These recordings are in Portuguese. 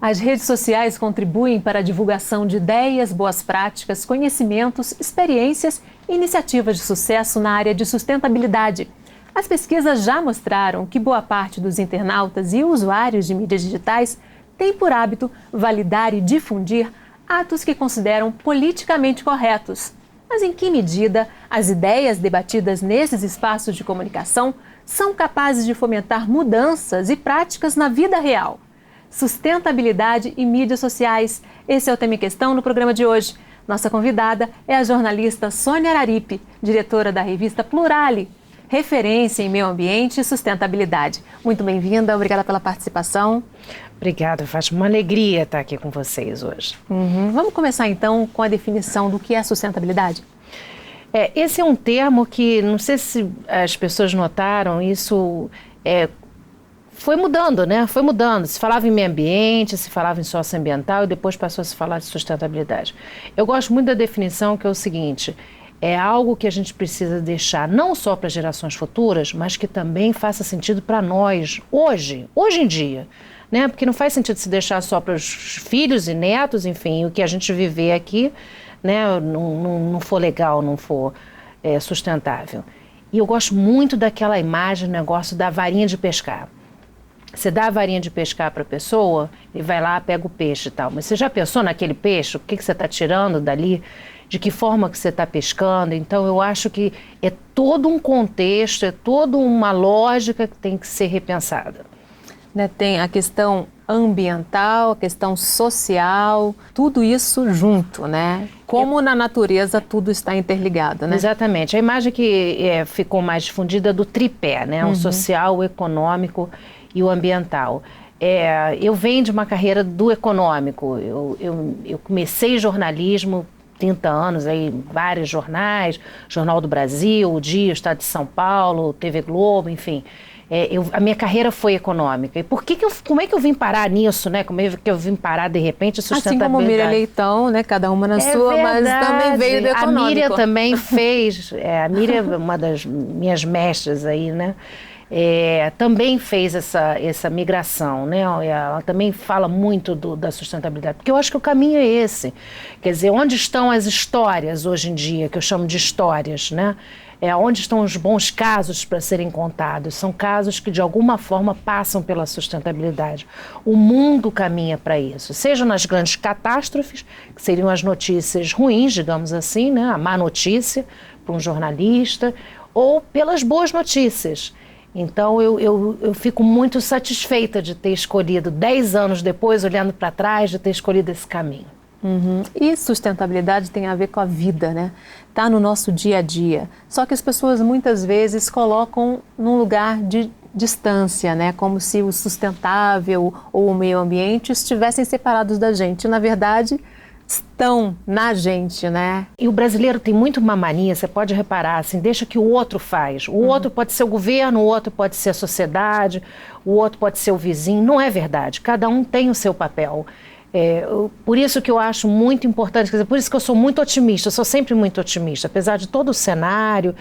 As redes sociais contribuem para a divulgação de ideias, boas práticas, conhecimentos, experiências e iniciativas de sucesso na área de sustentabilidade. As pesquisas já mostraram que boa parte dos internautas e usuários de mídias digitais tem por hábito validar e difundir atos que consideram politicamente corretos. Mas em que medida as ideias debatidas nesses espaços de comunicação são capazes de fomentar mudanças e práticas na vida real? Sustentabilidade e mídias sociais. Esse é o tema em questão no programa de hoje. Nossa convidada é a jornalista Sônia Araripe, diretora da revista Plurale, referência em meio ambiente e sustentabilidade. Muito bem-vinda, obrigada pela participação. Obrigada, faz uma alegria estar aqui com vocês hoje. Vamos começar então com a definição do que é sustentabilidade? Esse é um termo que, não sei se as pessoas notaram, isso foi mudando, né? Foi mudando. Se falava em meio ambiente, se falava em socioambiental e depois passou a se falar de sustentabilidade. Eu gosto muito da definição, que é o seguinte: é algo que a gente precisa deixar não só para gerações futuras, mas que também faça sentido para nós, hoje em dia. Né? Porque não faz sentido se deixar só para os filhos e netos, enfim, o que a gente viver aqui, né, não for legal, não for sustentável. E eu gosto muito daquela imagem, negócio da varinha de pescar. Você dá a varinha de pescar para a pessoa e vai lá, pega o peixe e tal. Mas você já pensou naquele peixe? O que você está tirando dali? De que forma que você está pescando? Então eu acho que é todo um contexto, é toda uma lógica que tem que ser repensada. Tem a questão ambiental, a questão social, tudo isso junto, né? Como na natureza tudo está interligado, né? Exatamente. A imagem que ficou mais difundida é do tripé, né? O social, o econômico e o ambiental. Eu venho de uma carreira do econômico. Eu comecei jornalismo 30 anos, aí, vários jornais, Jornal do Brasil, O Dia, o Estado de São Paulo, TV Globo, enfim. A minha carreira foi econômica. E como é que eu vim parar nisso, né? Como é que eu vim parar, de repente, sustentabilidade? Assim como Miriam Leitão, né? Cada uma na sua, verdade. Mas também veio do econômico. A Miriam também fez, a Miriam é uma das minhas mestras aí, né? Também fez essa migração, né? Ela também fala muito da sustentabilidade, porque eu acho que o caminho é esse. Quer dizer, onde estão as histórias hoje em dia, que eu chamo de histórias, né? Onde estão os bons casos para serem contados? São casos que, de alguma forma, passam pela sustentabilidade. O mundo caminha para isso, seja nas grandes catástrofes, que seriam as notícias ruins, digamos assim, né? A má notícia para um jornalista, ou pelas boas notícias. Então, eu fico muito satisfeita de ter escolhido, 10 anos depois, olhando para trás, de ter escolhido esse caminho. E sustentabilidade tem a ver com a vida, né? Está no nosso dia a dia. Só que as pessoas muitas vezes colocam num lugar de distância, né? Como se o sustentável ou o meio ambiente estivessem separados da gente. Na verdade, estão na gente, né? E o brasileiro tem muito uma mania, você pode reparar, assim, deixa que o outro faz. O outro pode ser o governo, o outro pode ser a sociedade, o outro pode ser o vizinho. Não é verdade. Cada um tem o seu papel. Por isso que eu acho muito importante, quer dizer, por isso que eu sou muito otimista, eu sou sempre muito otimista, apesar de todo o cenário,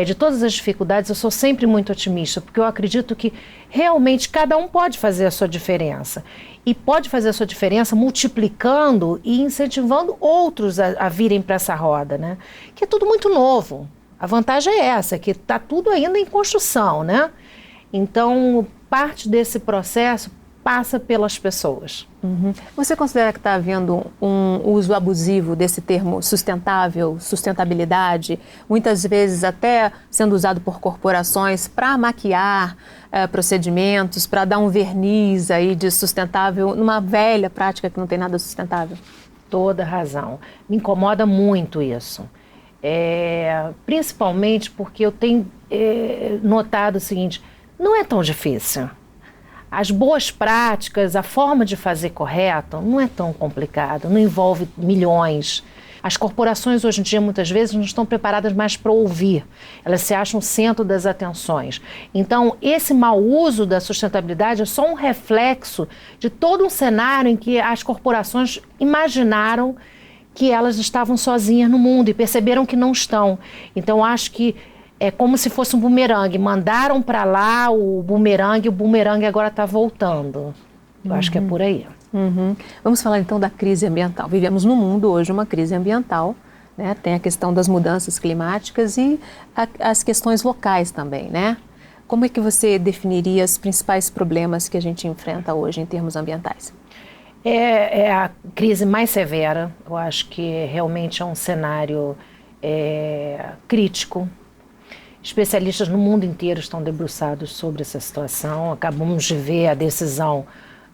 de todas as dificuldades, eu sou sempre muito otimista, porque eu acredito que realmente cada um pode fazer a sua diferença, e pode fazer a sua diferença multiplicando e incentivando outros a virem para essa roda, né? Que é tudo muito novo, a vantagem é essa, que está tudo ainda em construção, né? Então, parte desse processo passa pelas pessoas. Você considera que está havendo um uso abusivo desse termo sustentável, sustentabilidade, muitas vezes até sendo usado por corporações para maquiar procedimentos, para dar um verniz aí de sustentável numa velha prática que não tem nada sustentável? Toda razão. Me incomoda muito isso. Principalmente porque eu tenho notado o seguinte, não é tão difícil. As boas práticas, a forma de fazer correto, não é tão complicado, não envolve milhões. As corporações hoje em dia muitas vezes não estão preparadas mais para ouvir, elas se acham o centro das atenções. Então esse mau uso da sustentabilidade é só um reflexo de todo um cenário em que as corporações imaginaram que elas estavam sozinhas no mundo e perceberam que não estão. Então acho que é como se fosse um bumerangue, mandaram para lá o bumerangue agora está voltando. Eu acho que é por aí. Vamos falar então da crise ambiental. Vivemos no mundo hoje uma crise ambiental, né? Tem a questão das mudanças climáticas e as questões locais também, né? Como é que você definiria os principais problemas que a gente enfrenta hoje em termos ambientais? É a crise mais severa. Eu acho que realmente é um cenário crítico. Especialistas no mundo inteiro estão debruçados sobre essa situação. Acabamos de ver a decisão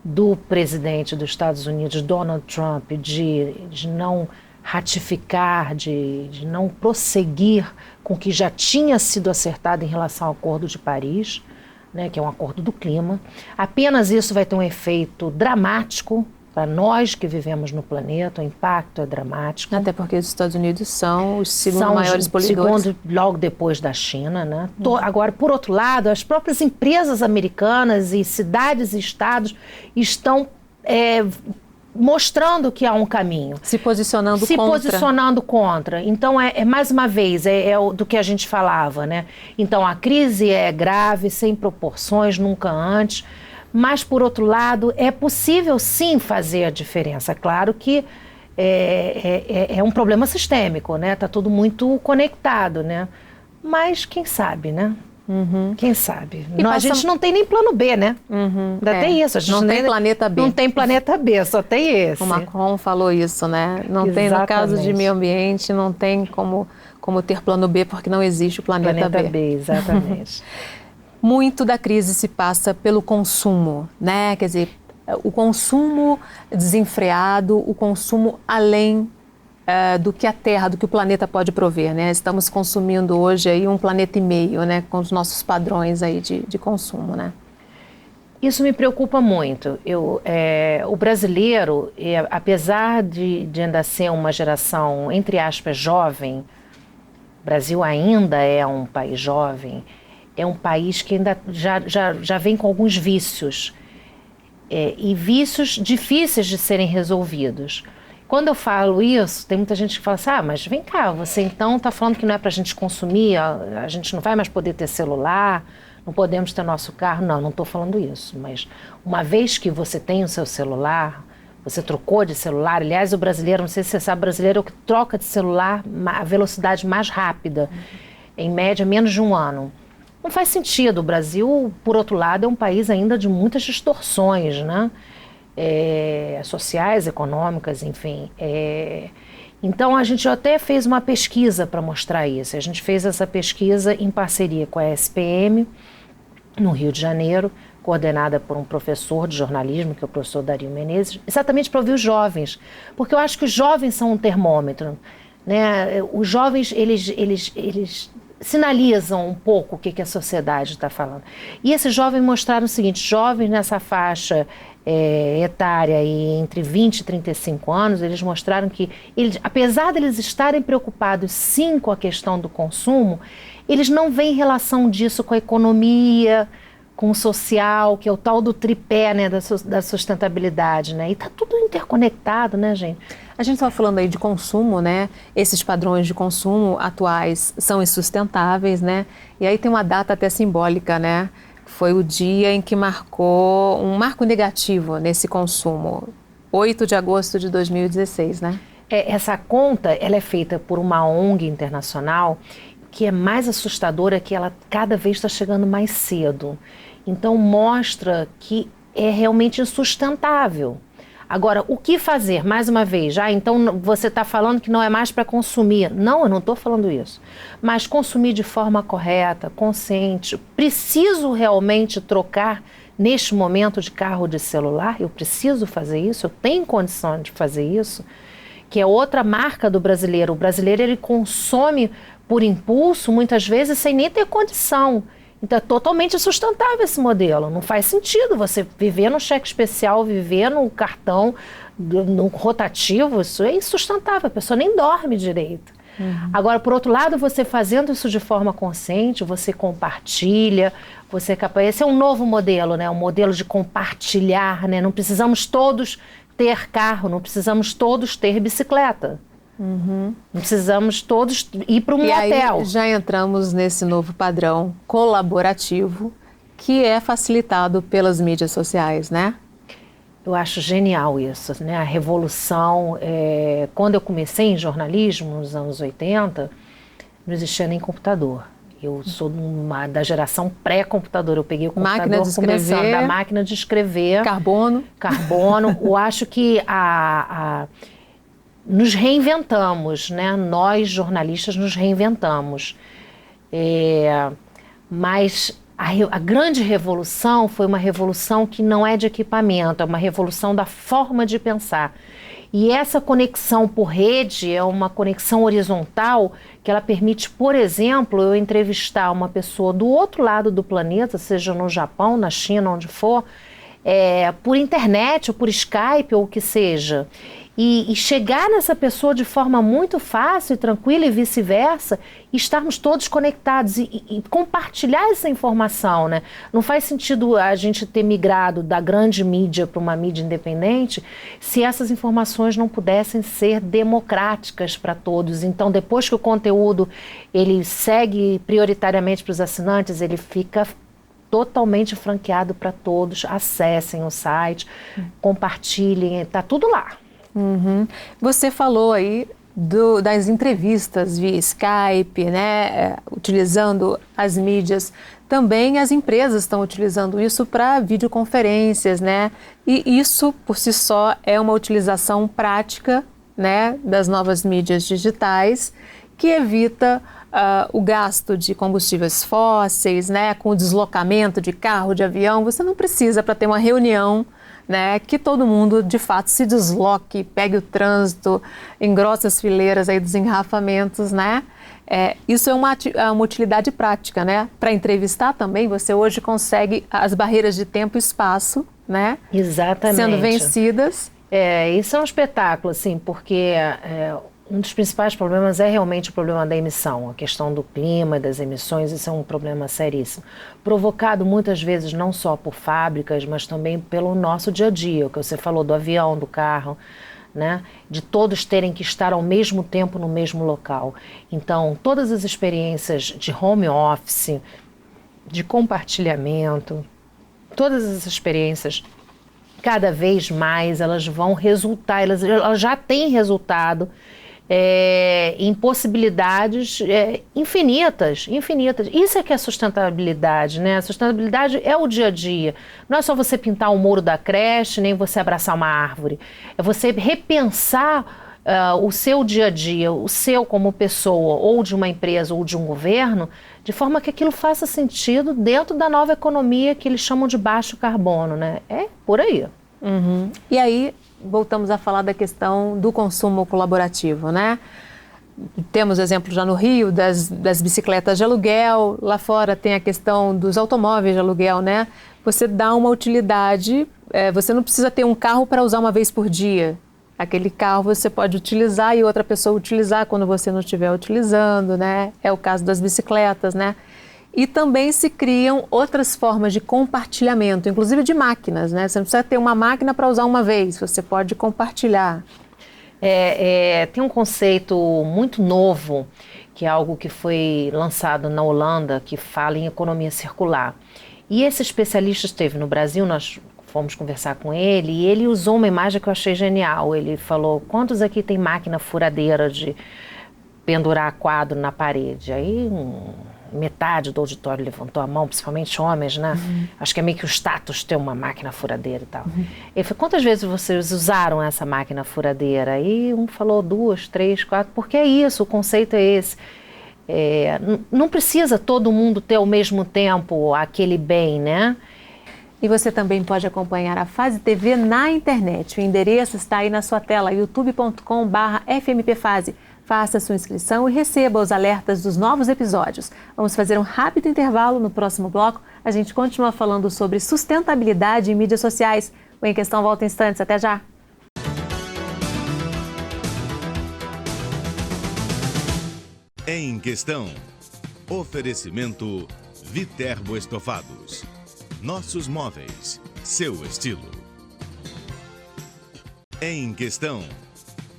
do presidente dos Estados Unidos, Donald Trump, de não ratificar, de não prosseguir com o que já tinha sido acertado em relação ao Acordo de Paris, né, que é um acordo do clima. Apenas isso vai ter um efeito dramático para nós que vivemos no planeta, o impacto é dramático. Até porque os Estados Unidos são os segundo maiores poluidores. Segundo, logo depois da China, né? Agora, por outro lado, as próprias empresas americanas e cidades e estados estão mostrando que há um caminho. Se posicionando contra. Então, mais uma vez, do que a gente falava, né? Então, a crise é grave, sem proporções, nunca antes. Mas, por outro lado, é possível sim fazer a diferença. Claro que é um problema sistêmico, né? Está tudo muito conectado, né? Mas quem sabe, né? Quem sabe? A gente não tem nem plano B, né? Ainda tem isso. A gente não tem planeta B. Não tem planeta B, só tem esse. O Macron falou isso, né? Não tem, no caso de meio ambiente, não tem como ter plano B, porque não existe o planeta B. Exatamente. Muito da crise se passa pelo consumo, né? Quer dizer, o consumo desenfreado, o consumo além do que a Terra, do que o planeta pode prover, né? Estamos consumindo hoje aí 1,5 planeta, né? Com os nossos padrões aí de consumo, né? Isso me preocupa muito. O brasileiro, apesar de ainda ser uma geração, entre aspas, jovem, o Brasil ainda é um país jovem, é um país que ainda já vem com alguns vícios, e vícios difíceis de serem resolvidos. Quando eu falo isso, tem muita gente que fala assim, mas vem cá, você então está falando que não é para a gente consumir, a gente não vai mais poder ter celular, não podemos ter nosso carro. Não estou falando isso, mas uma vez que você tem o seu celular, você trocou de celular, aliás, o brasileiro, não sei se você sabe, o brasileiro é o que troca de celular a velocidade mais rápida, em média menos de um ano. Não faz sentido. O Brasil, por outro lado, é um país ainda de muitas distorções, né? Sociais, econômicas, enfim. Então, a gente até fez uma pesquisa para mostrar isso. A gente fez essa pesquisa em parceria com a SPM, no Rio de Janeiro, coordenada por um professor de jornalismo, que é o professor Dario Menezes, exatamente para ouvir os jovens. Porque eu acho que os jovens são um termômetro, né? Os jovens, eles sinalizam um pouco o que a sociedade está falando. E esses jovens mostraram o seguinte: jovens nessa faixa etária e entre 20 e 35 anos, eles mostraram que, apesar de eles estarem preocupados sim com a questão do consumo, eles não veem relação disso com a economia, com o social, que é o tal do tripé, né, da sustentabilidade, né? E está tudo interconectado, né, gente? A gente estava falando aí de consumo, né? Esses padrões de consumo atuais são insustentáveis, né? E aí tem uma data até simbólica, né? Foi o dia em que marcou um marco negativo nesse consumo, 8 de agosto de 2016, né? Essa conta, ela é feita por uma ONG internacional, que é mais assustadora, que ela cada vez está chegando mais cedo. Então mostra que é realmente insustentável. Agora, o que fazer? Mais uma vez, então você está falando que não é mais para consumir. Não, eu não estou falando isso. Mas consumir de forma correta, consciente. Preciso realmente trocar neste momento de carro de celular? Eu preciso fazer isso? Eu tenho condição de fazer isso? Que é outra marca do brasileiro. O brasileiro, ele consome por impulso, muitas vezes, sem nem ter condição. Então é totalmente insustentável esse modelo. Não faz sentido você viver no cheque especial, viver no cartão, no rotativo. Isso é insustentável, a pessoa nem dorme direito. Agora, por outro lado, você fazendo isso de forma consciente, você compartilha, você é capaz... Esse é um novo modelo, né? Um modelo de compartilhar, né? Não precisamos todos ter carro, não precisamos todos ter bicicleta. Não precisamos todos ir para um motel. Aí já entramos nesse novo padrão colaborativo que é facilitado pelas mídias sociais, né? Eu acho genial isso, né? A revolução, quando eu comecei em jornalismo, nos anos 80, não existia nem computador. Eu sou da geração pré-computador, eu peguei o computador começando da máquina de escrever. Carbono. Eu acho que nos reinventamos, né? Nós, jornalistas, nos reinventamos. Mas a grande revolução foi uma revolução que não é de equipamento, é uma revolução da forma de pensar. E essa conexão por rede é uma conexão horizontal que ela permite, por exemplo, eu entrevistar uma pessoa do outro lado do planeta, seja no Japão, na China, onde for, por internet ou por Skype ou o que seja. E chegar nessa pessoa de forma muito fácil e tranquila e vice-versa, e estarmos todos conectados e compartilhar essa informação, né? Não faz sentido a gente ter migrado da grande mídia para uma mídia independente se essas informações não pudessem ser democráticas para todos. Então, depois que o conteúdo ele segue prioritariamente para os assinantes, ele fica totalmente franqueado para todos. Acessem o site, compartilhem, está tudo lá. Uhum. Você falou aí das entrevistas via Skype, né, utilizando as mídias. Também as empresas estão utilizando isso para videoconferências, né? E isso, por si só, é uma utilização prática, né, das novas mídias digitais, que evita o gasto de combustíveis fósseis, né, com o deslocamento de carro, de avião. Você não precisa, para ter uma reunião, né, que todo mundo de fato se desloque, pegue o trânsito, engrosse as fileiras aí dos engarrafamentos, né? Isso é uma utilidade prática, né? Para entrevistar também, você hoje consegue as barreiras de tempo e espaço, né? Exatamente. Sendo vencidas. Isso é um espetáculo, assim, porque um dos principais problemas é realmente o problema da emissão, a questão do clima, das emissões. Isso é um problema seríssimo, provocado muitas vezes não só por fábricas, mas também pelo nosso dia a dia, o que você falou do avião, do carro, né? De todos terem que estar ao mesmo tempo no mesmo local. Então, todas as experiências de home office, de compartilhamento, todas as experiências, cada vez mais elas vão resultar, elas já têm resultado em possibilidades infinitas. Isso é que é sustentabilidade, né? A sustentabilidade é o dia a dia. Não é só você pintar o muro da creche, nem você abraçar uma árvore. É você repensar o seu dia a dia, o seu como pessoa, ou de uma empresa, ou de um governo, de forma que aquilo faça sentido dentro da nova economia que eles chamam de baixo carbono, né? É por aí. Uhum. E aí, voltamos a falar da questão do consumo colaborativo, né? Temos exemplo já no Rio das bicicletas de aluguel, lá fora tem a questão dos automóveis de aluguel, né? Você dá uma utilidade, você não precisa ter um carro para usar uma vez por dia. Aquele carro você pode utilizar e outra pessoa utilizar quando você não estiver utilizando, né? É o caso das bicicletas, né? E também se criam outras formas de compartilhamento, inclusive de máquinas, né? Você não precisa ter uma máquina para usar uma vez, você pode compartilhar. Tem um conceito muito novo, que é algo que foi lançado na Holanda, que fala em economia circular. E esse especialista esteve no Brasil, nós fomos conversar com ele, e ele usou uma imagem que eu achei genial. Ele falou, quantos aqui tem máquina furadeira de pendurar quadro na parede? Aí metade do auditório levantou a mão, principalmente homens, né? Uhum. Acho que é meio que o status ter uma máquina furadeira e tal. Uhum. Ele falou, quantas vezes vocês usaram essa máquina furadeira? E um falou 2, 3, 4, porque é isso, o conceito é esse. Não precisa todo mundo ter ao mesmo tempo aquele bem, né? E você também pode acompanhar a Fase TV na internet. O endereço está aí na sua tela, youtube.com/FMPFase. Faça sua inscrição e receba os alertas dos novos episódios. Vamos fazer um rápido intervalo. No próximo bloco, a gente continua falando sobre sustentabilidade em mídias sociais. O Em Questão volta em instantes. Até já! Em Questão. Oferecimento Viterbo Estofados. Nossos móveis, seu estilo. Em Questão.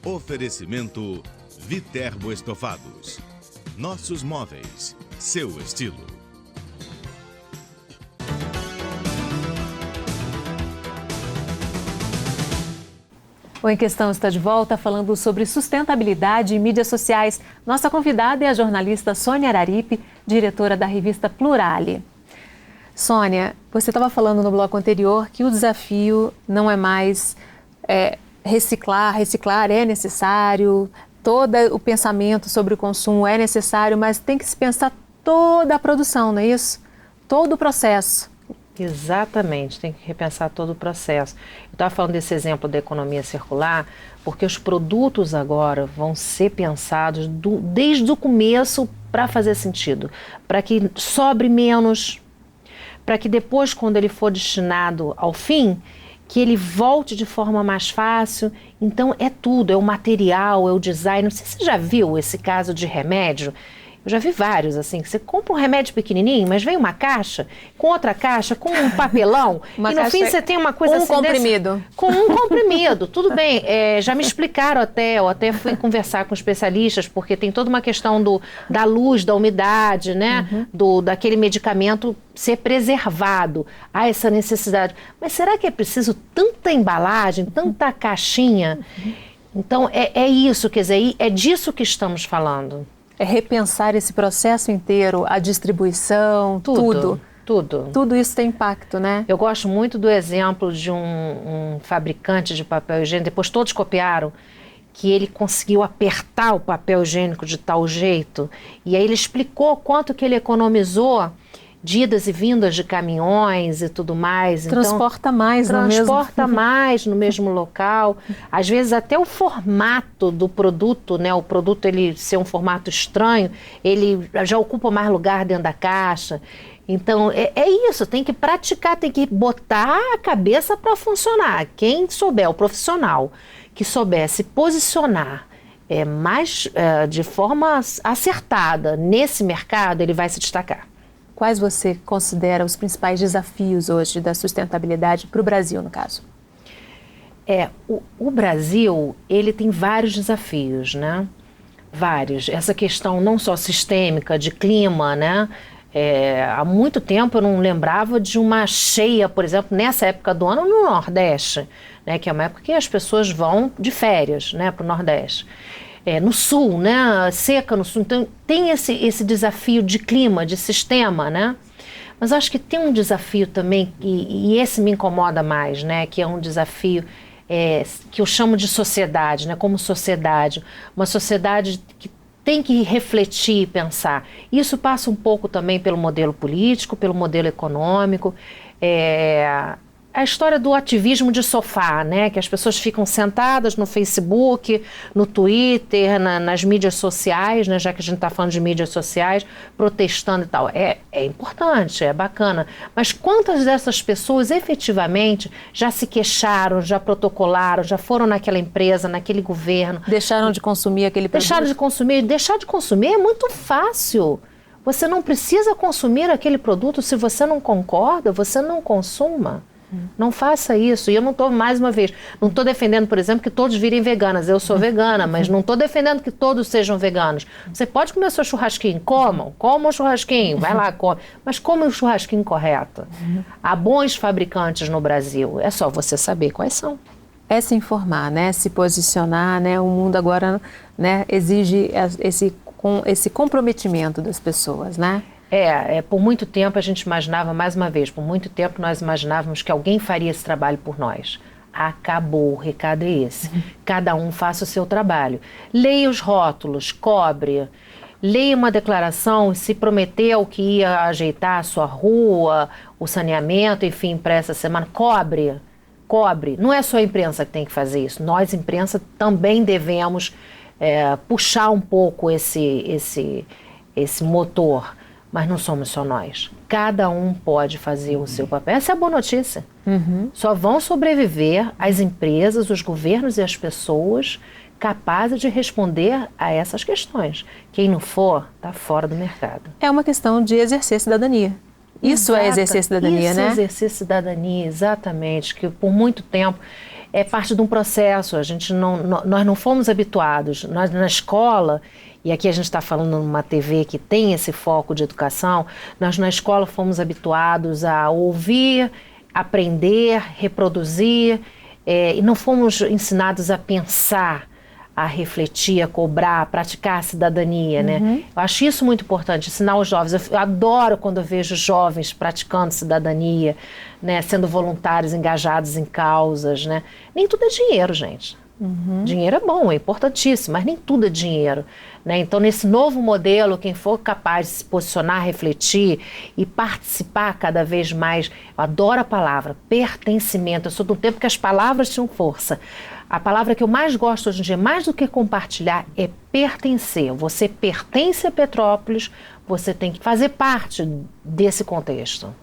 Oferecimento Viterbo Estofados. Nossos móveis, seu estilo. O Em Questão está de volta falando sobre sustentabilidade e mídias sociais. Nossa convidada é a jornalista Sônia Araripe, diretora da revista Plurale. Sônia, você estava falando no bloco anterior que o desafio não é mais reciclar é necessário, todo o pensamento sobre o consumo é necessário, mas tem que se pensar toda a produção, não é isso? Todo o processo. Exatamente, tem que repensar todo o processo. Eu estava falando desse exemplo da economia circular, porque os produtos agora vão ser pensados desde o começo para fazer sentido, para que sobre menos, para que depois, quando ele for destinado ao fim, que ele volte de forma mais fácil. Então é tudo, é o material, é o design. Não sei se você já viu esse caso de remédio. Eu já vi vários, assim, que você compra um remédio pequenininho, mas vem uma caixa, com outra caixa, com um papelão, e no fim você tem uma coisa um assim... comprimido. Com um comprimido, tudo bem. Já me explicaram eu até fui conversar com especialistas, porque tem toda uma questão da luz, da umidade, né? Daquele medicamento ser preservado. Há essa necessidade. Mas será que é preciso tanta embalagem, tanta caixinha? Então, é isso, quer dizer, é disso que estamos falando. É repensar esse processo inteiro, a distribuição, tudo. Tudo isso tem impacto, né? Eu gosto muito do exemplo de um fabricante de papel higiênico, depois todos copiaram, que ele conseguiu apertar o papel higiênico de tal jeito, e aí ele explicou quanto que ele economizou de idas e vindas de caminhões e tudo mais. Transporta mais no mesmo local. Às vezes até o formato do produto, né? O produto ele ser um formato estranho, ele já ocupa mais lugar dentro da caixa. Então é isso, tem que praticar, tem que botar a cabeça para funcionar. Quem souber, o profissional que souber se posicionar de forma acertada nesse mercado, ele vai se destacar. Quais você considera os principais desafios hoje da sustentabilidade para o Brasil, no caso? O Brasil, ele tem vários desafios, né? Vários. Essa questão não só sistêmica, de clima, né? Há muito tempo eu não lembrava de uma cheia, por exemplo, nessa época do ano no Nordeste, né? Que é uma época que as pessoas vão de férias, né, para o Nordeste. No sul, né, seca no sul, então tem esse desafio de clima, de sistema, né? Mas acho que tem um desafio também, e esse me incomoda mais, né, que é um desafio que eu chamo de sociedade, né, como sociedade, uma sociedade que tem que refletir e pensar. Isso passa um pouco também pelo modelo político, pelo modelo econômico, a história do ativismo de sofá, né? Que as pessoas ficam sentadas no Facebook, no Twitter, nas mídias sociais, né? Já que a gente está falando de mídias sociais, protestando e tal. É importante, é bacana. Mas quantas dessas pessoas efetivamente já se queixaram, já protocolaram, já foram naquela empresa, naquele governo? Deixaram de consumir aquele produto? Deixar de consumir é muito fácil. Você não precisa consumir aquele produto. Se você não concorda, você não consuma. Não faça isso. E eu não estou, mais uma vez, não estou defendendo, por exemplo, que todos virem veganas. Eu sou vegana, mas não estou defendendo que todos sejam veganos. Você pode comer seu churrasquinho, comam o churrasquinho, vai lá, come. Mas come o churrasquinho correto. Há bons fabricantes no Brasil, é só você saber quais são. É se informar, né? Se posicionar, né? O mundo agora, né, exige esse comprometimento das pessoas, né? Por muito tempo a gente imaginava, mais uma vez, por muito tempo nós imaginávamos que alguém faria esse trabalho por nós. Acabou, o recado é esse. Cada um faça o seu trabalho. Leia os rótulos, cobre. Leia uma declaração, se prometeu que ia ajeitar a sua rua, o saneamento, enfim, para essa semana, cobre. Não é só a imprensa que tem que fazer isso. Nós, imprensa, também devemos puxar um pouco esse motor. Mas não somos só nós. Cada um pode fazer o seu papel. Essa é a boa notícia. Só vão sobreviver as empresas, os governos e as pessoas capazes de responder a essas questões. Quem não for, está fora do mercado. É uma questão de exercer cidadania. Isso é exercer cidadania, né? Isso é exercer cidadania, exatamente. Que por muito tempo é parte de um processo. Nós não fomos habituados. Nós, na escola... E aqui a gente está falando numa TV que tem esse foco de educação, nós na escola fomos habituados a ouvir, aprender, reproduzir, e não fomos ensinados a pensar, a refletir, a cobrar, a praticar a cidadania, né? Eu acho isso muito importante, ensinar os jovens. Eu adoro quando eu vejo jovens praticando cidadania, né? Sendo voluntários, engajados em causas, né? Nem tudo é dinheiro, gente. Dinheiro é bom, é importantíssimo, mas nem tudo é dinheiro, né? Então, nesse novo modelo, quem for capaz de se posicionar, refletir e participar cada vez mais, eu adoro a palavra, pertencimento. Eu sou do tempo que as palavras tinham força. A palavra que eu mais gosto hoje em dia, mais do que compartilhar, é pertencer. Você pertence a Petrópolis, você tem que fazer parte desse contexto.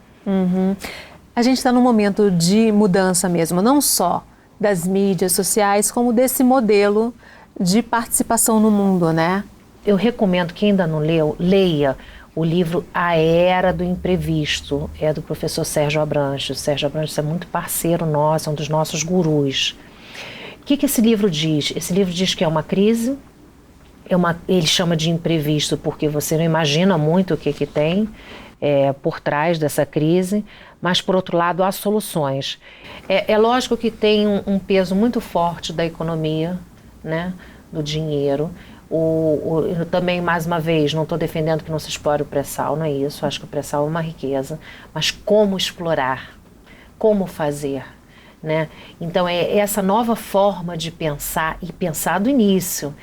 A gente está num momento de mudança mesmo, não só das mídias sociais, como desse modelo de participação no mundo, né? Eu recomendo, quem ainda não leu, leia o livro A Era do Imprevisto, é do professor Sérgio Abranches. O Sérgio Abranches é muito parceiro nosso, é um dos nossos gurus. O que esse livro diz? Esse livro diz que é uma crise, ele chama de imprevisto porque você não imagina muito o que tem por trás dessa crise, mas por outro lado há soluções. É lógico que tem um peso muito forte da economia, né, do dinheiro. Eu também, mais uma vez, não estou defendendo que não se explore o pré-sal, não é isso, acho que o pré-sal é uma riqueza, mas como explorar, como fazer, né? Então é essa nova forma de pensar e pensar do início.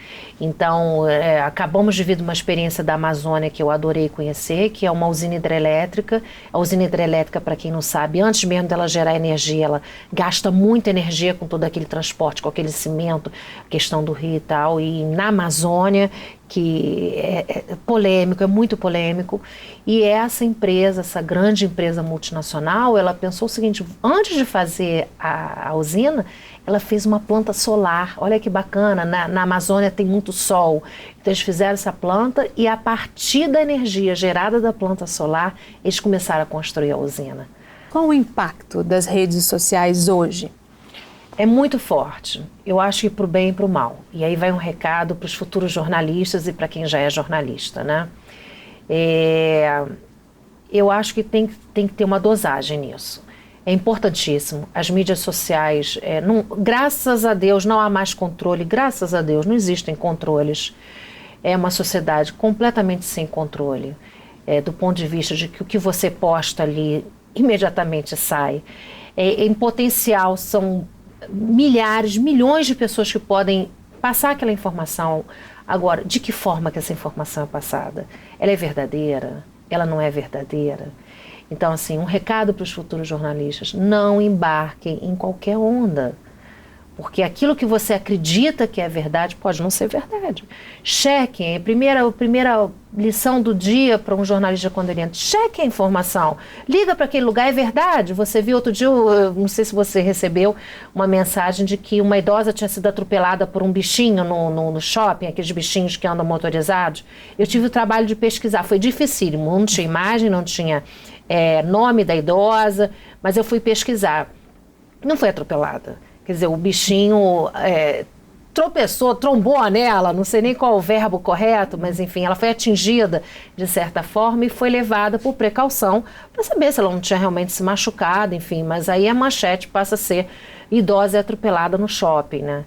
Então acabamos de vir de uma experiência da Amazônia que eu adorei conhecer, que é uma usina hidrelétrica. A usina hidrelétrica, para quem não sabe, antes mesmo dela gerar energia, ela gasta muita energia com todo aquele transporte, com aquele cimento, questão do rio e tal. E na Amazônia, que é polêmico, é muito polêmico, e essa empresa, essa grande empresa multinacional, ela pensou o seguinte: antes de fazer a usina, ela fez uma planta solar. Olha que bacana, na Amazônia tem muito sol, então eles fizeram essa planta e a partir da energia gerada da planta solar, eles começaram a construir a usina. Qual o impacto das redes sociais hoje? É muito forte, eu acho que para o bem e para o mal. E aí vai um recado para os futuros jornalistas e para quem já é jornalista, né? Eu acho que tem que ter uma dosagem nisso. É importantíssimo. As mídias sociais, graças a Deus, não há mais controle. Graças a Deus, não existem controles. É uma sociedade completamente sem controle. Do ponto de vista de que o que você posta ali imediatamente sai. Em potencial, são milhares, milhões de pessoas que podem passar aquela informação. Agora, de que forma que essa informação é passada? Ela é verdadeira? Ela não é verdadeira? Então, assim, um recado para os futuros jornalistas: não embarquem em qualquer onda, porque aquilo que você acredita que é verdade pode não ser verdade. Chequem, a primeira lição do dia para um jornalista quando ele entra: chequem a informação, liga para aquele lugar, é verdade? Você viu outro dia, eu não sei se você recebeu uma mensagem de que uma idosa tinha sido atropelada por um bichinho no shopping, aqueles bichinhos que andam motorizados. Eu tive o trabalho de pesquisar, foi dificílimo, não tinha imagem, não tinha nome da idosa, mas eu fui pesquisar. Não foi atropelada. Quer dizer, o bichinho tropeçou, trombou nela, não sei nem qual o verbo correto, mas enfim, ela foi atingida de certa forma e foi levada por precaução para saber se ela não tinha realmente se machucado, enfim. Mas aí a manchete passa a ser: idosa é atropelada no shopping, né?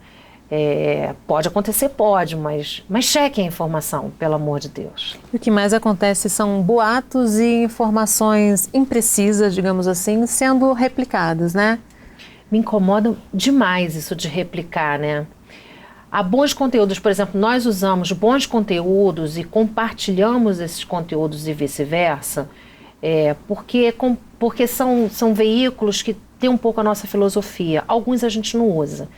Pode acontecer, pode, mas chequem a informação, pelo amor de Deus. O que mais acontece são boatos e informações imprecisas, digamos assim, sendo replicadas, né? Me incomoda demais isso de replicar, né? Há bons conteúdos, por exemplo, nós usamos bons conteúdos e compartilhamos esses conteúdos e vice-versa, porque são veículos que têm um pouco a nossa filosofia. Alguns a gente não usa.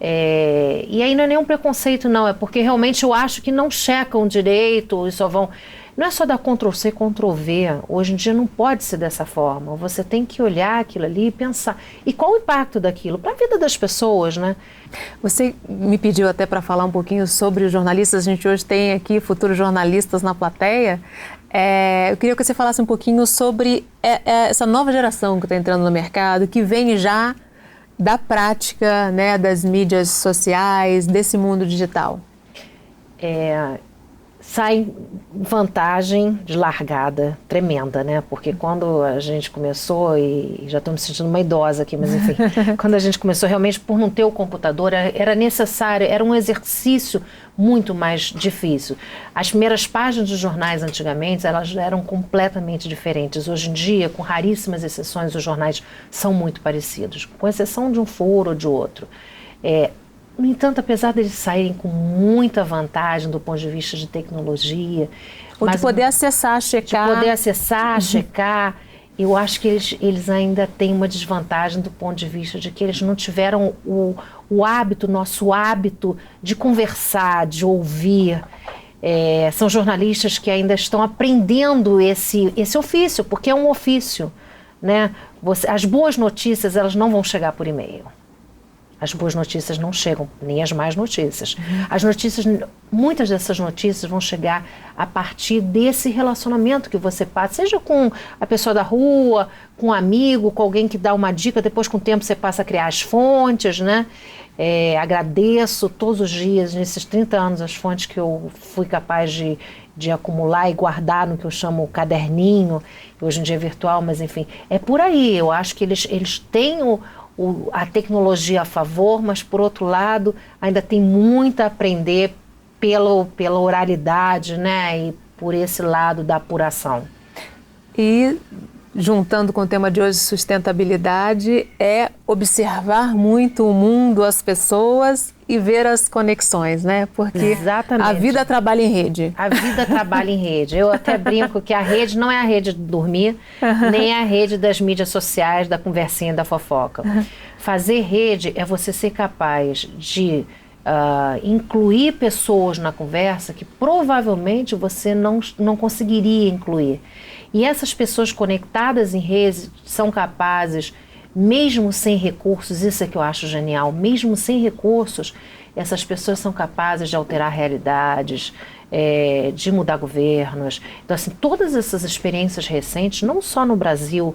E aí não é nenhum preconceito, não, é porque realmente eu acho que não checam direito e só vão... Não é só dar Ctrl+C, Ctrl+V, hoje em dia não pode ser dessa forma, você tem que olhar aquilo ali e pensar, e qual o impacto daquilo para a vida das pessoas, né? Você me pediu até para falar um pouquinho sobre os jornalistas, a gente hoje tem aqui futuros jornalistas na plateia. Eu queria que você falasse um pouquinho sobre essa nova geração que está entrando no mercado, que vem já da prática, né, das mídias sociais, desse mundo digital. sai vantagem de largada tremenda, né? Porque quando a gente começou, e já estou me sentindo uma idosa aqui, mas enfim, quando a gente começou realmente por não ter o computador, era necessário, era um exercício muito mais difícil. As primeiras páginas dos jornais antigamente, elas eram completamente diferentes. Hoje em dia, com raríssimas exceções, os jornais são muito parecidos, com exceção de um foro ou de outro. No entanto, apesar deles saírem com muita vantagem do ponto de vista de tecnologia... Ou de poder acessar, checar. De poder acessar, checar. Eu acho que eles ainda têm uma desvantagem do ponto de vista de que eles não tiveram o hábito, nosso hábito de conversar, de ouvir. São jornalistas que ainda estão aprendendo esse ofício, porque é um ofício, né? As boas notícias, elas não vão chegar por e-mail. As boas notícias não chegam, nem as más notícias. As notícias, muitas dessas notícias vão chegar a partir desse relacionamento que você passa, seja com a pessoa da rua, com um amigo, com alguém que dá uma dica, depois com o tempo você passa a criar as fontes, né? Agradeço todos os dias, nesses 30 anos, as fontes que eu fui capaz de acumular e guardar no que eu chamo caderninho, que hoje em dia é virtual, mas enfim, é por aí. Eu acho que eles têm a tecnologia a favor, mas por outro lado ainda tem muito a aprender pela oralidade, né, e por esse lado da apuração. E juntando com o tema de hoje, sustentabilidade, é observar muito o mundo, as pessoas e ver as conexões, né? Porque exatamente. A vida trabalha em rede. A vida trabalha em rede. Eu até brinco que a rede não é a rede de dormir, nem a rede das mídias sociais, da conversinha, da fofoca. Fazer rede é você ser capaz de incluir pessoas na conversa que provavelmente você não conseguiria incluir. E essas pessoas conectadas em redes são capazes, mesmo sem recursos, isso é que eu acho genial, mesmo sem recursos, essas pessoas são capazes de alterar realidades, de mudar governos. Então, assim, todas essas experiências recentes, não só no Brasil,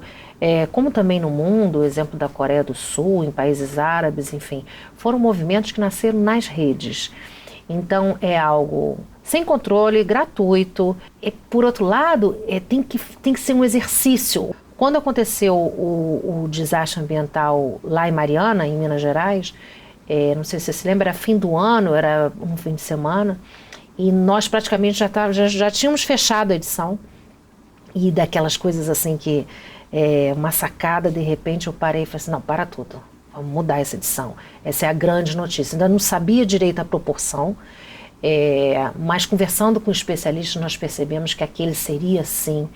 como também no mundo, o exemplo da Coreia do Sul, em países árabes, enfim, foram movimentos que nasceram nas redes. Então, é algo sem controle, gratuito. Por outro lado, tem que ser um exercício. Quando aconteceu o desastre ambiental lá em Mariana, em Minas Gerais, não sei se você se lembra, era fim do ano, era um fim de semana, e nós praticamente já tínhamos fechado a edição. E daquelas coisas assim que, uma sacada, de repente eu parei e falei assim, não, para tudo, vamos mudar essa edição. Essa é a grande notícia. Ainda não sabia direito a proporção, mas conversando com especialistas nós percebemos que aquele seria, sim,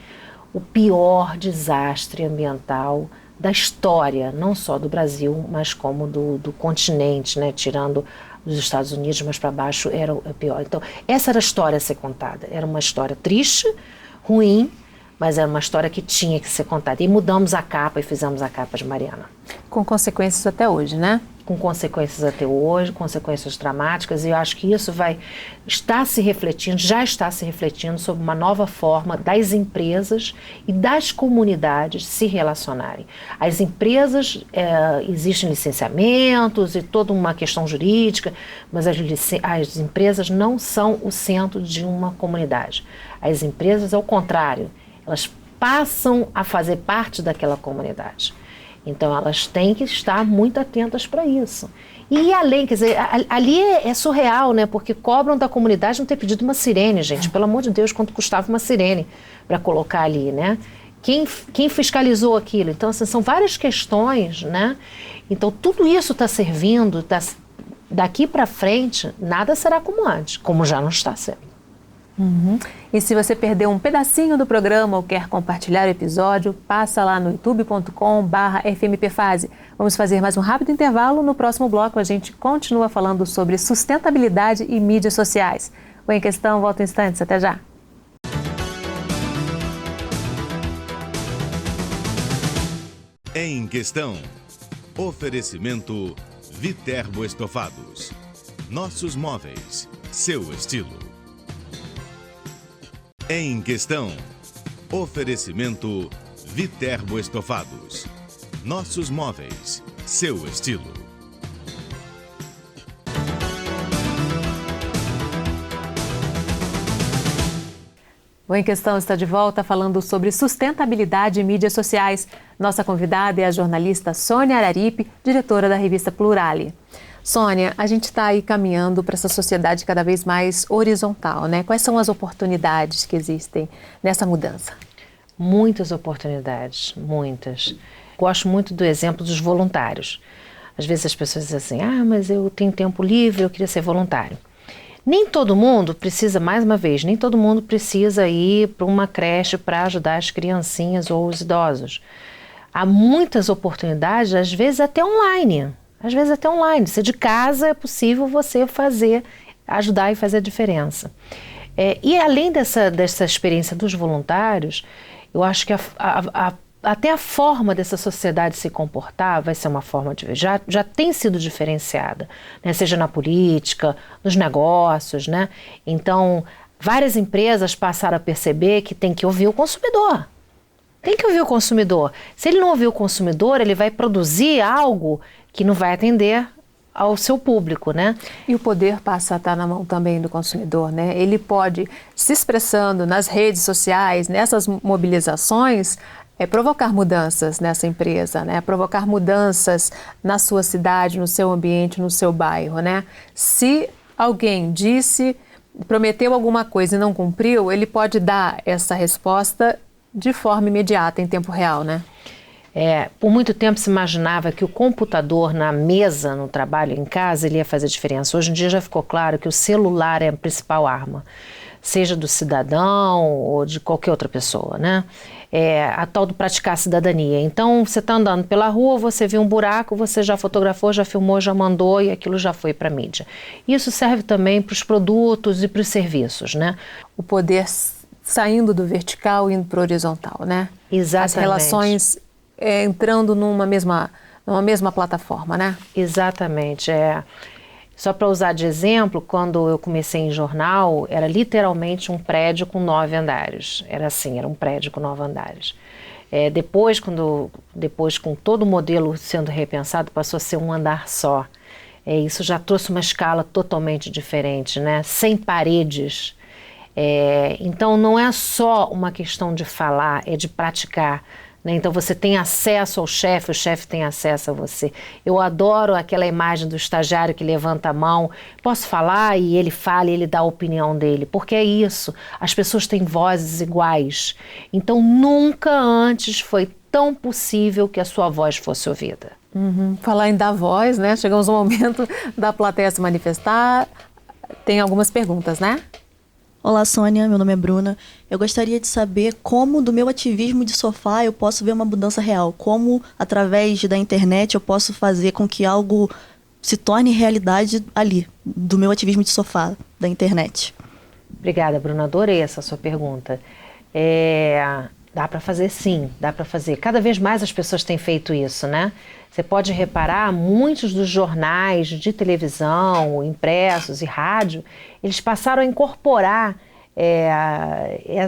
o pior desastre ambiental da história, não só do Brasil, mas como do continente, né? Tirando dos Estados Unidos, mas para baixo era o pior. Então, essa era a história a ser contada. Era uma história triste, ruim, mas era uma história que tinha que ser contada. E mudamos a capa e fizemos a capa de Mariana. Com consequências até hoje, né? Com consequências até hoje, consequências dramáticas, e eu acho que isso já está se refletindo sobre uma nova forma das empresas e das comunidades se relacionarem. As empresas, existem licenciamentos e toda uma questão jurídica, mas as empresas não são o centro de uma comunidade. As empresas, ao contrário, elas passam a fazer parte daquela comunidade. Então, elas têm que estar muito atentas para isso. E além, quer dizer, ali é surreal, né? Porque cobram da comunidade não ter pedido uma sirene, gente. Pelo amor de Deus, quanto custava uma sirene para colocar ali, né? Quem fiscalizou aquilo? Então, assim, são várias questões, né? Então, tudo isso está servindo, daqui para frente, nada será como antes, como já não está sendo. E se você perdeu um pedacinho do programa ou quer compartilhar o episódio, passa lá no youtube.com/fmpfase. Vamos fazer mais um rápido intervalo. No próximo bloco a gente continua falando sobre sustentabilidade e mídias sociais. O Em Questão volta em instantes. Até já. Em Questão. Oferecimento Viterbo Estofados. Nossos móveis, seu estilo. Em Questão. Oferecimento Viterbo Estofados. Nossos móveis, seu estilo. O Em Questão está de volta falando sobre sustentabilidade e mídias sociais. Nossa convidada é a jornalista Sônia Araripe, diretora da revista Plurale. Sônia, a gente está aí caminhando para essa sociedade cada vez mais horizontal, né? Quais são as oportunidades que existem nessa mudança? Muitas oportunidades, muitas. Gosto muito do exemplo dos voluntários. Às vezes as pessoas dizem assim, mas eu tenho tempo livre, eu queria ser voluntário. Nem todo mundo precisa, mais uma vez, nem todo mundo precisa ir para uma creche para ajudar as criancinhas ou os idosos. Há muitas oportunidades, às vezes até online. Se de casa é possível você ajudar e fazer a diferença. E além dessa experiência dos voluntários, eu acho que até a forma dessa sociedade se comportar vai ser uma forma já tem sido diferenciada, né? Seja na política, nos negócios, né? Então, várias empresas passaram a perceber que tem que ouvir o consumidor. Se ele não ouvir o consumidor, ele vai produzir algo que não vai atender ao seu público, né? E o poder passa a estar na mão também do consumidor, né? Ele pode, se expressando nas redes sociais, nessas mobilizações, provocar mudanças nessa empresa, né? Provocar mudanças na sua cidade, no seu ambiente, no seu bairro, né? Se alguém prometeu alguma coisa e não cumpriu, ele pode dar essa resposta de forma imediata, em tempo real, né? Por muito tempo se imaginava que o computador na mesa, no trabalho, em casa, ele ia fazer diferença. Hoje em dia já ficou claro que o celular é a principal arma, seja do cidadão ou de qualquer outra pessoa, né? A tal do praticar a cidadania. Então, você está andando pela rua, você viu um buraco, você já fotografou, já filmou, já mandou e aquilo já foi para a mídia. Isso serve também para os produtos e para os serviços, né? O poder saindo do vertical e indo para o horizontal, né? Exatamente. As relações entrando numa mesma plataforma, né? Exatamente. Só para usar de exemplo, quando eu comecei em jornal, era literalmente um prédio com 9 andares. Era um prédio com 9 andares. Depois, com todo o modelo sendo repensado, passou a ser um andar só. Isso já trouxe uma escala totalmente diferente, né? Sem paredes. Então, não é só uma questão de falar, é de praticar. Então você tem acesso ao chefe, o chefe tem acesso a você. Eu adoro aquela imagem do estagiário que levanta a mão, posso falar? E ele fala e ele dá a opinião dele, porque é isso, as pessoas têm vozes iguais. Então nunca antes foi tão possível que a sua voz fosse ouvida. Falar em dar voz, né? Chegamos ao momento da plateia se manifestar. Tem algumas perguntas, né? Olá, Sônia, meu nome é Bruna. Eu gostaria de saber como do meu ativismo de sofá eu posso ver uma mudança real. Como, através da internet, eu posso fazer com que algo se torne realidade ali, do meu ativismo de sofá, da internet. Obrigada, Bruna. Adorei essa sua pergunta. Dá para fazer sim, dá para fazer. Cada vez mais as pessoas têm feito isso, né? Você pode reparar, muitos dos jornais de televisão, impressos e rádio, eles passaram a incorporar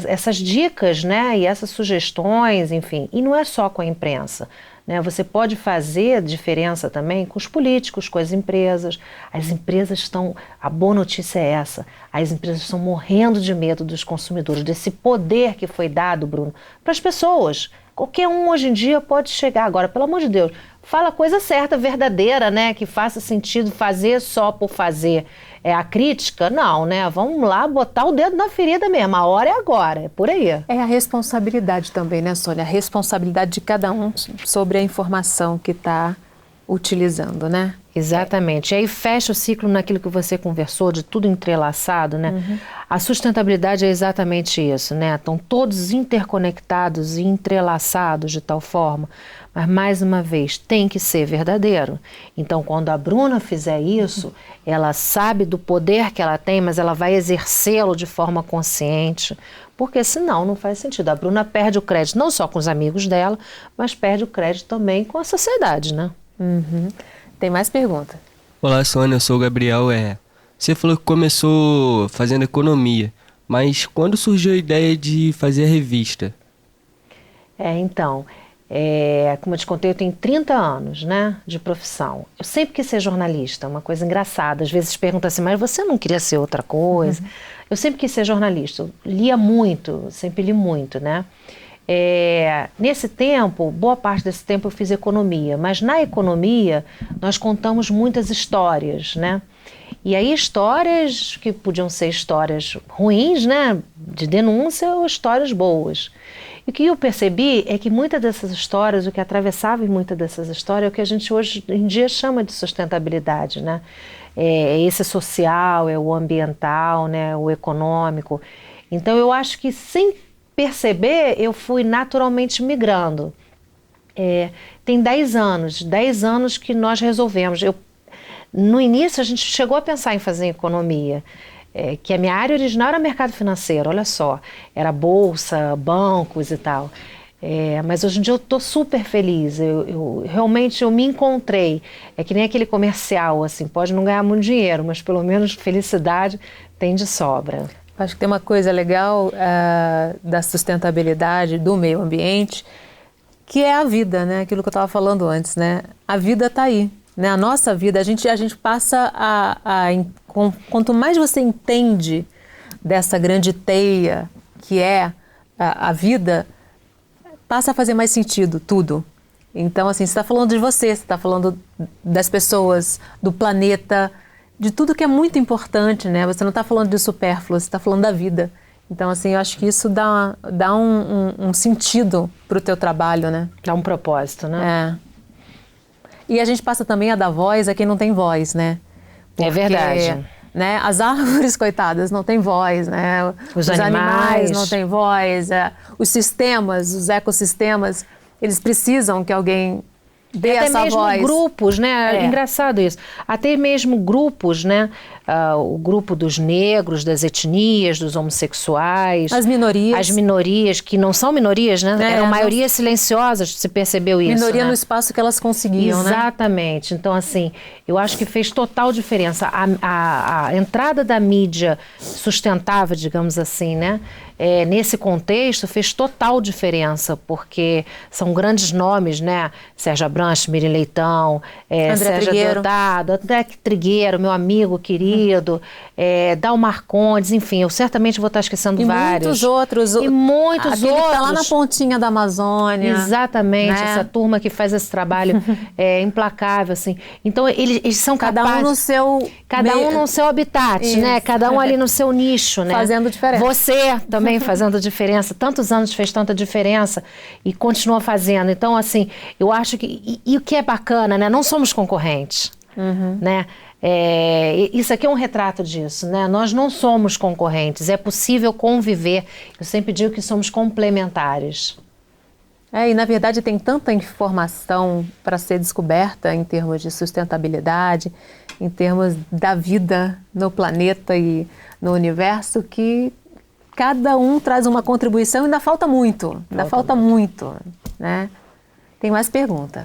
essas dicas, né? E essas sugestões, enfim. E não é só com a imprensa, né? Você pode fazer diferença também com os políticos, com as empresas. As empresas estão... A boa notícia é essa. As empresas estão morrendo de medo dos consumidores, desse poder que foi dado, Bruno, para as pessoas. Qualquer um hoje em dia pode chegar agora, pelo amor de Deus, fala a coisa certa, verdadeira, né? Que faça sentido fazer só por fazer. A crítica? Não, né? Vamos lá botar o dedo na ferida mesmo, a hora é agora, é por aí. É a responsabilidade também, né, Sônia? A responsabilidade de cada um sobre a informação que está utilizando, né? Exatamente. E aí fecha o ciclo naquilo que você conversou, de tudo entrelaçado, né? A sustentabilidade é exatamente isso, né? Estão todos interconectados e entrelaçados de tal forma, mas mais uma vez, tem que ser verdadeiro. Então, quando a Bruna fizer isso, ela sabe do poder que ela tem, mas ela vai exercê-lo de forma consciente, porque senão não faz sentido. A Bruna perde o crédito não só com os amigos dela, mas perde o crédito também com a sociedade, né? Tem mais pergunta? Olá, Sônia, eu sou o Gabriel. Você falou que começou fazendo economia, mas quando surgiu a ideia de fazer a revista? Como eu te contei, eu tenho 30 anos, né, de profissão. Eu sempre quis ser jornalista, uma coisa engraçada. Às vezes perguntam assim, mas você não queria ser outra coisa? Eu sempre quis ser jornalista. Eu lia muito, sempre li muito, né? Nesse tempo, boa parte desse tempo eu fiz economia, mas na economia nós contamos muitas histórias, né? E aí histórias que podiam ser histórias ruins, né, de denúncia, ou histórias boas. E o que eu percebi é que muitas dessas histórias, o que atravessava em muitas dessas histórias é o que a gente hoje em dia chama de sustentabilidade, né? Esse social, é o ambiental, né, o econômico. Então eu acho que sem perceber eu fui naturalmente migrando. Tem 10 anos que nós resolvemos. No início a gente chegou a pensar em fazer economia, que a minha área original era mercado financeiro, olha só, era bolsa, bancos e tal. Mas hoje em dia eu estou super feliz, realmente eu me encontrei. É que nem aquele comercial, assim, pode não ganhar muito dinheiro, mas pelo menos felicidade tem de sobra. Acho que tem uma coisa legal da sustentabilidade, do meio ambiente, que é a vida, né? Aquilo que eu estava falando antes, né? A vida está aí, né? A nossa vida, a gente passa quanto mais você entende dessa grande teia que é a vida, passa a fazer mais sentido tudo. Então, assim, você está falando de você está falando das pessoas, do planeta, de tudo que é muito importante, né? Você não está falando de supérfluo, você está falando da vida. Então, assim, eu acho que isso dá um sentido para o teu trabalho, né? Dá um propósito, né? E a gente passa também a dar voz a quem não tem voz, né? Porque, é verdade. Né, as árvores, coitadas, não têm voz, né? Os animais não têm voz. Os sistemas, os ecossistemas, eles precisam que alguém dê essa voz. Até mesmo grupos, né? Engraçado isso. Até mesmo grupos, né? O grupo dos negros, das etnias, dos homossexuais. As minorias. As minorias, que não são minorias, né? Eram maiorias silenciosas, se percebeu isso, minoria, né? no espaço que elas conseguiam, Exatamente. Então, assim, eu acho que fez total diferença. A entrada da mídia sustentável, digamos assim, né? Nesse contexto, fez total diferença, porque são grandes nomes, né? Sérgio Abranches, Miriam Leitão, Sérgio Deodado, André Trigueiro, meu amigo querido, Dalmar Condes, enfim, eu certamente vou estar esquecendo vários. Muitos outros. E muitos outros. Aquele que está lá na pontinha da Amazônia. Exatamente, né? Essa turma que faz esse trabalho implacável, assim. Então, eles são capazes... Cada um no seu... Cada um no seu habitat, isso, né? Cada um ali no seu nicho, né? Fazendo diferença. Você também fazendo diferença. Tantos anos fez tanta diferença e continua fazendo. Então, assim, eu acho que... E o que é bacana, né? Não somos concorrentes, né? Isso aqui é um retrato disso, né? Nós não somos concorrentes. É possível conviver. Eu sempre digo que somos complementares. E na verdade tem tanta informação para ser descoberta em termos de sustentabilidade, em termos da vida no planeta e no universo, que cada um traz uma contribuição e ainda falta muito, né? Tem mais pergunta.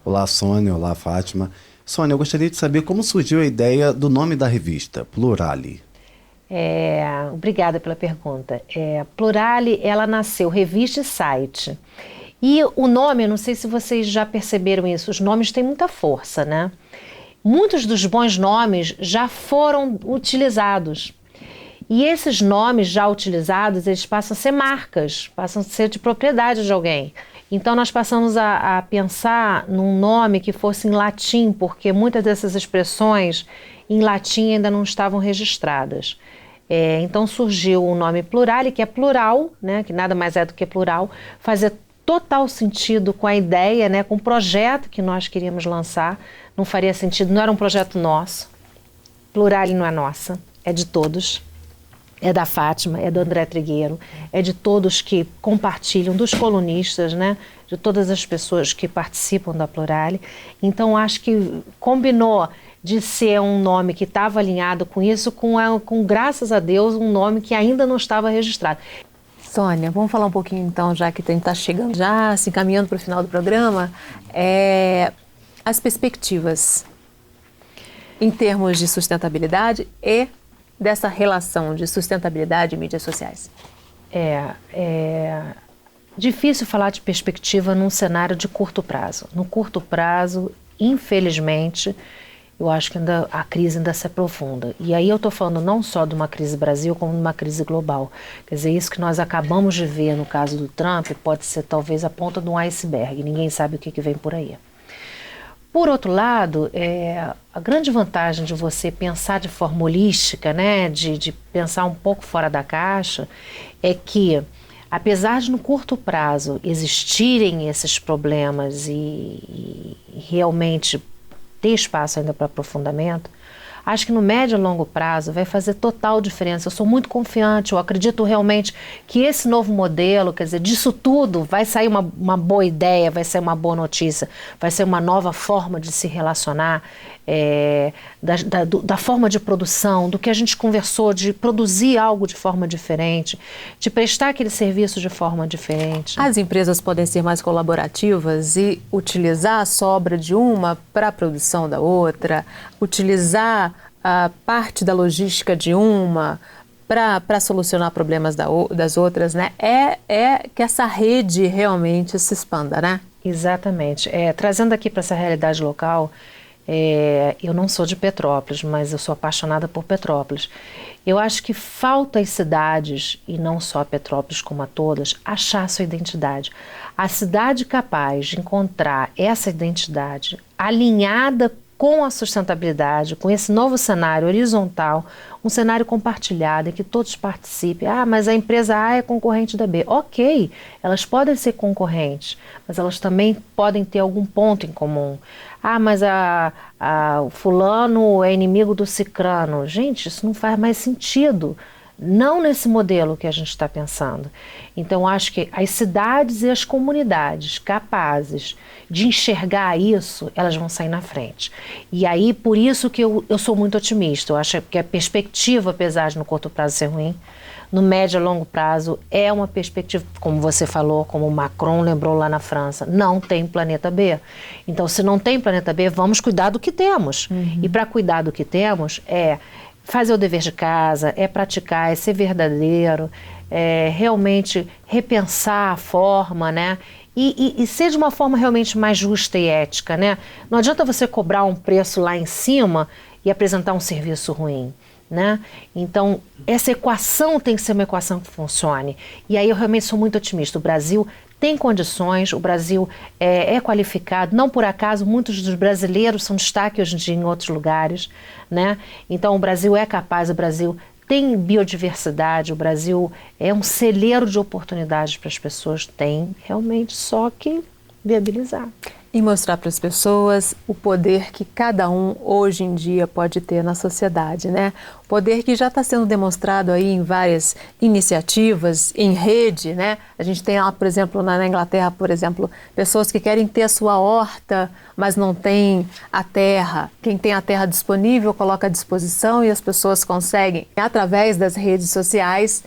Olá, Sônia. Olá, Fátima. Sônia, eu gostaria de saber como surgiu a ideia do nome da revista, Plurale. Obrigada pela pergunta. Plurale, ela nasceu revista e site. E o nome, eu não sei se vocês já perceberam isso, os nomes têm muita força, né? Muitos dos bons nomes já foram utilizados. E esses nomes já utilizados, eles passam a ser marcas, passam a ser de propriedade de alguém. Então nós passamos a pensar num nome que fosse em latim, porque muitas dessas expressões em latim ainda não estavam registradas. Então surgiu o nome Plurale, que é plural, né, que nada mais é do que plural, fazia total sentido com a ideia, né, com o projeto que nós queríamos lançar. Não faria sentido, não era um projeto nosso. Plurale não é nossa, é de todos. É da Fátima, é do André Trigueiro, é de todos que compartilham, dos colunistas, né? De todas as pessoas que participam da Plurale. Então, acho que combinou de ser um nome que estava alinhado com isso, com, graças a Deus, um nome que ainda não estava registrado. Sônia, vamos falar um pouquinho então, já que a gente está chegando já, se encaminhando para o final do programa, as perspectivas em termos de sustentabilidade e dessa relação de sustentabilidade e mídias sociais. Difícil falar de perspectiva num cenário de curto prazo. No curto prazo, infelizmente, eu acho que a crise ainda se aprofunda. E aí eu estou falando não só de uma crise Brasil, como de uma crise global. Quer dizer, isso que nós acabamos de ver no caso do Trump pode ser talvez a ponta de um iceberg. Ninguém sabe o que vem por aí. Por outro lado, a grande vantagem de você pensar de forma holística, né, de pensar um pouco fora da caixa, é que, apesar de no curto prazo existirem esses problemas e realmente ter espaço ainda para aprofundamento, acho que no médio e longo prazo vai fazer total diferença. Eu sou muito confiante, eu acredito realmente que esse novo modelo, quer dizer, disso tudo vai sair uma boa ideia, vai sair uma boa notícia, vai ser uma nova forma de se relacionar, da forma de produção, do que a gente conversou, de produzir algo de forma diferente, de prestar aquele serviço de forma diferente. As empresas podem ser mais colaborativas e utilizar a sobra de uma para a produção da outra, utilizar a parte da logística de uma para solucionar problemas das outras, né? É que essa rede realmente se expanda, né? Exatamente. Trazendo aqui para essa realidade local, eu não sou de Petrópolis, mas eu sou apaixonada por Petrópolis. Eu acho que falta às cidades, e não só a Petrópolis como a todas, achar sua identidade. A cidade capaz de encontrar essa identidade alinhada com a sustentabilidade, com esse novo cenário horizontal, um cenário compartilhado em que todos participem. Ah, mas a empresa A é concorrente da B. Ok, elas podem ser concorrentes, mas elas também podem ter algum ponto em comum. Ah, mas o fulano é inimigo do cicrano. Gente, isso não faz mais sentido. Não nesse modelo que a gente está pensando. Então, acho que as cidades e as comunidades capazes de enxergar isso, elas vão sair na frente. E aí, por isso que eu sou muito otimista. Eu acho que a perspectiva, apesar de no curto prazo ser ruim, no médio e longo prazo é uma perspectiva, como você falou, como o Macron lembrou lá na França, não tem planeta B. Então, se não tem planeta B, vamos cuidar do que temos. E para cuidar do que temos fazer o dever de casa, praticar, ser verdadeiro, realmente repensar a forma, né? E ser de uma forma realmente mais justa e ética, né? Não adianta você cobrar um preço lá em cima e apresentar um serviço ruim, né? Então, essa equação tem que ser uma equação que funcione. E aí eu realmente sou muito otimista. O Brasil tem condições, o Brasil é qualificado, não por acaso muitos dos brasileiros são destaque hoje em dia em outros lugares, né? Então o Brasil é capaz, o Brasil tem biodiversidade, o Brasil é um celeiro de oportunidades para as pessoas, tem realmente só que viabilizar. E mostrar para as pessoas o poder que cada um hoje em dia pode ter na sociedade, né? O poder que já está sendo demonstrado aí em várias iniciativas, em rede, né? A gente tem lá, por exemplo, na Inglaterra, por exemplo, pessoas que querem ter a sua horta, mas não tem a terra. Quem tem a terra disponível coloca à disposição e as pessoas conseguem, através das redes sociais,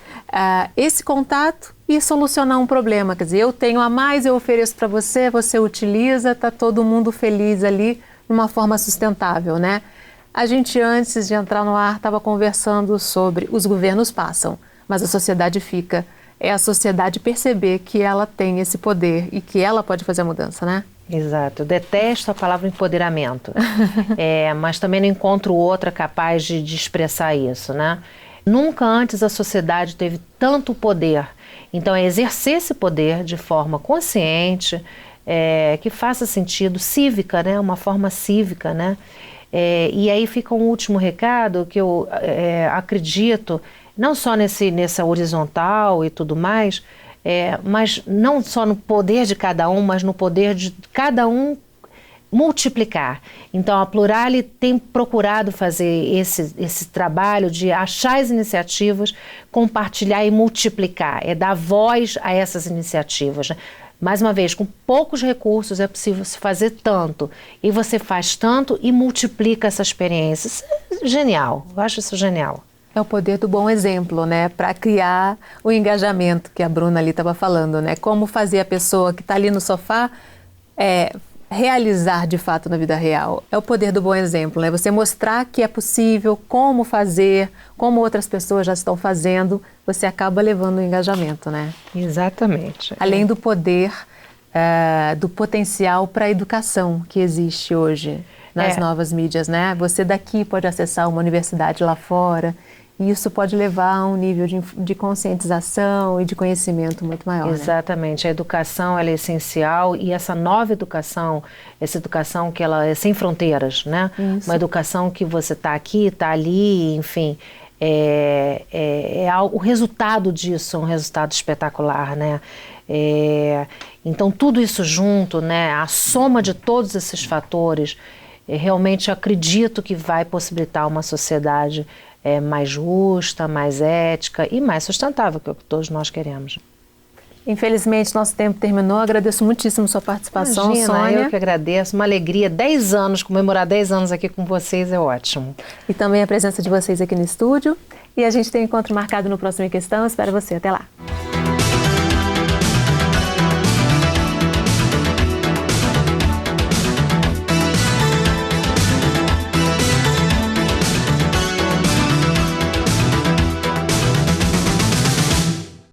esse contato e solucionar um problema. Quer dizer, eu tenho a mais, eu ofereço para você, você utiliza, está todo mundo feliz ali, de uma forma sustentável, né? A gente, antes de entrar no ar, estava conversando sobre os governos passam, mas a sociedade fica. É a sociedade perceber que ela tem esse poder e que ela pode fazer a mudança, né? Exato. Eu detesto a palavra empoderamento, mas também não encontro outra capaz de expressar isso, né? Nunca antes a sociedade teve tanto poder. Então, é exercer esse poder de forma consciente, que faça sentido, cívica, né? Uma forma cívica, né? E aí fica um último recado que eu acredito, não só nessa horizontal e tudo mais, mas não só no poder de cada um, mas no poder de cada um multiplicar. Então, a Plurale tem procurado fazer esse trabalho de achar as iniciativas, compartilhar e multiplicar, dar voz a essas iniciativas, né? Mais uma vez, com poucos recursos é possível se fazer tanto, e você faz tanto e multiplica essa experiência. Isso é genial, eu acho isso genial. É o poder do bom exemplo, né? Para criar o engajamento que a Bruna ali estava falando, né? Como fazer a pessoa que está ali no sofá realizar de fato na vida real. É o poder do bom exemplo, né? Você mostrar que é possível, como fazer, como outras pessoas já estão fazendo, você acaba levando o engajamento, né? Exatamente. Além do poder, do potencial para a educação que existe hoje nas novas mídias, né? Você daqui pode acessar uma universidade lá fora, e isso pode levar a um nível de conscientização e de conhecimento muito maior. Exatamente. Né? A educação ela é essencial, e essa nova educação, essa educação que ela é sem fronteiras, né? Isso. Uma educação que você está aqui, está ali, enfim, o resultado disso é um resultado espetacular, né? Então tudo isso junto, né? A soma de todos esses fatores, realmente acredito que vai possibilitar uma sociedade mais justa, mais ética e mais sustentável, que é o que todos nós queremos. Infelizmente, nosso tempo terminou. Agradeço muitíssimo sua participação, Imagina, Sônia. Eu que agradeço. Uma alegria. 10 anos, comemorar 10 anos aqui com vocês é ótimo. E também a presença de vocês aqui no estúdio. E a gente tem um encontro marcado no próximo Em Questão. Espero você. Até lá.